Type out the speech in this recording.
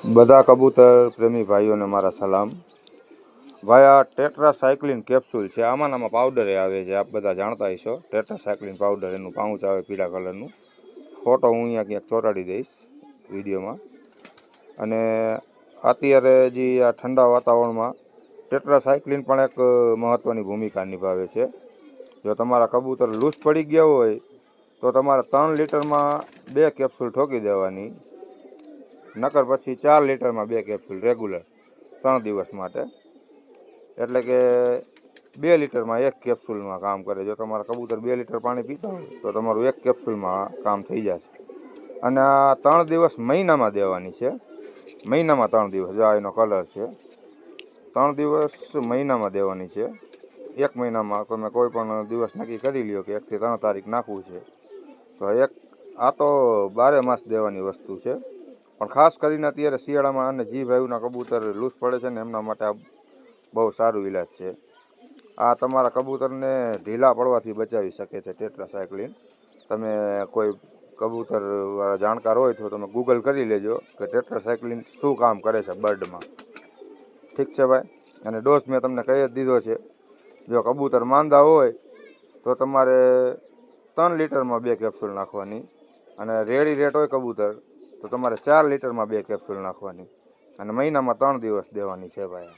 બધા કબૂતર પ્રેમી ભાઈઓને મારા સલામ. ભાઈ, આ ટેટ્રાસાયક્લિન કેપ્સ્યુલ છે. આમાં પાવડર આવે છે, આપ બધા જાણતા હશો. ટેટ્રાસાયક્લિન પાવડર, એનું પાઉચ આવે પીળા કલરનું. ફોટો હું અહીંયા ક્યાંક ચોંટાડી દઈશ વિડીયોમાં. અને અત્યારે જે આ ઠંડા વાતાવરણમાં ટેટ્રાસાયક્લિન પણ એક મહત્ત્વની ભૂમિકા નિભાવે છે. જો તમારા કબૂતર લૂઝ પડી ગયા હોય તો તમારે 3 લીટરમાં 2 કેપ્સ્યુલ ઠોકી દેવાની, નકર પછી 4 લીટરમાં 2 કેપ્સ્યુલ રેગ્યુલર 3 દિવસ માટે. એટલે કે 2 લીટરમાં 1 કેપ્સ્યુલમાં કામ કરે. જો તમારા કબૂતર 2 લીટર પાણી પીતા હોય તો તમારું 1 કેપ્સ્યુલમાં કામ થઈ જશે. અને આ 3 દિવસ મહિનામાં દેવાની છે. મહિનામાં 3 દિવસ, જો એનો કલર છે. 3 દિવસ મહિનામાં દેવાની છે. 1 મહિનામાં તમે કોઈ પણ દિવસ નક્કી કરી લ્યો કે 1 થી 3 તારીખ નાખવું છે તો આ તો 12 માસ દેવાની વસ્તુ છે. પણ ખાસ કરીને અત્યારે શિયાળામાં અને જી ભાઈઓના કબૂતર લૂઝ પડે છે ને, એમના માટે આ બહુ સારું ઈલાજ છે. આ તમારા કબૂતરને ઢીલા પડવાથી બચાવી શકે છે ટેટ્રાસાયક્લિન. તમે કોઈ કબૂતર જાણકાર હોય તો તમે ગૂગલ કરી લેજો કે ટેટ્રાસાયક્લિન શું કામ કરે છે બર્ડમાં. ઠીક છે ભાઈ. અને ડોઝ મેં તમને કહી જ દીધો છે. જો કબૂતર માંદા હોય તો તમારે 3 લીટરમાં 2 કેપ્સ્યુલ નાખવાની. અને રેડી રેટ હોય કબૂતર તો તમારે 4 લીટરમાં 2 કેપ્સ્યુલ નાખવાની. અને મહિનામાં 3 દિવસ દેવાની છે ભાઈ.